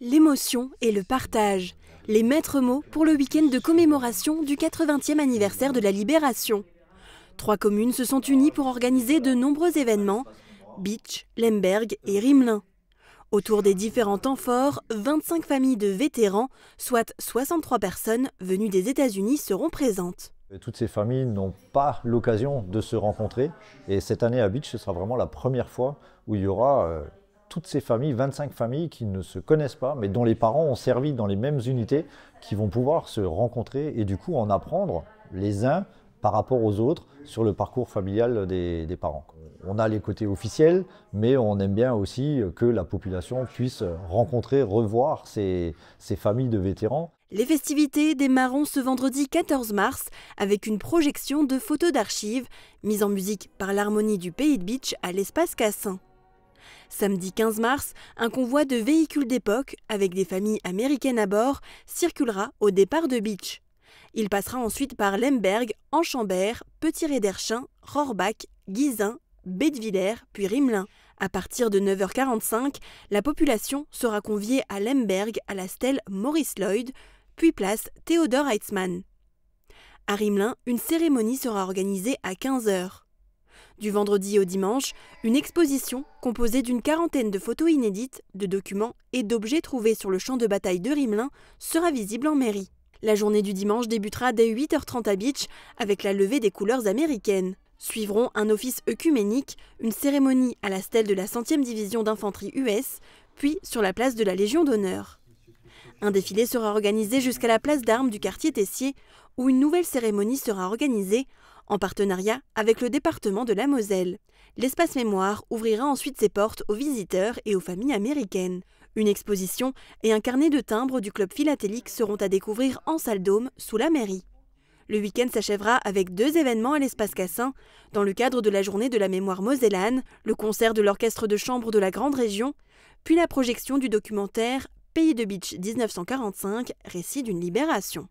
L'émotion et le partage, les maîtres mots pour le week-end de commémoration du 80e anniversaire de la Libération. 3 communes se sont unies pour organiser de nombreux événements, Bitche, Lemberg et Rimelin. Autour des différents temps forts, 25 familles de vétérans, soit 63 personnes venues des États-Unis, seront présentes. Toutes ces familles n'ont pas l'occasion de se rencontrer et cette année à Bitche, ce sera vraiment la première fois où il y aura toutes ces familles, 25 familles qui ne se connaissent pas mais dont les parents ont servi dans les mêmes unités, qui vont pouvoir se rencontrer et du coup en apprendre les uns par rapport aux autres sur le parcours familial des parents. On a les côtés officiels, mais on aime bien aussi que la population puisse rencontrer, revoir ces familles de vétérans. Les festivités démarreront ce vendredi 14 mars avec une projection de photos d'archives mise en musique par l'harmonie du Pays de Bitche à l'espace Cassin. Samedi 15 mars, un convoi de véhicules d'époque avec des familles américaines à bord circulera au départ de Bitche. Il passera ensuite par Lemberg, Enchambert, Petit-Réderchin, Rohrbach, Guisin, Bettevillers, puis Rimelin. À partir de 9h45, la population sera conviée à Lemberg à la stèle Maurice Lloyd, puis place Theodor Heitzmann. À Rimelin, une cérémonie sera organisée à 15h. Du vendredi au dimanche, une exposition composée d'une quarantaine de photos inédites, de documents et d'objets trouvés sur le champ de bataille de Rimelin sera visible en mairie. La journée du dimanche débutera dès 8h30 à Bitche avec la levée des couleurs américaines. Suivront un office œcuménique, une cérémonie à la stèle de la 100e division d'infanterie US, puis sur la place de la Légion d'honneur. Un défilé sera organisé jusqu'à la place d'armes du quartier Tessier, où une nouvelle cérémonie sera organisée en partenariat avec le département de la Moselle. L'espace mémoire ouvrira ensuite ses portes aux visiteurs et aux familles américaines. Une exposition et un carnet de timbres du club philatélique seront à découvrir en salle Dôme sous la mairie. Le week-end s'achèvera avec 2 événements à l'espace Cassin. Dans le cadre de la journée de la mémoire mosellane, le concert de l'orchestre de chambre de la Grande Région, puis la projection du documentaire Pays de Bitche 1945, récit d'une libération.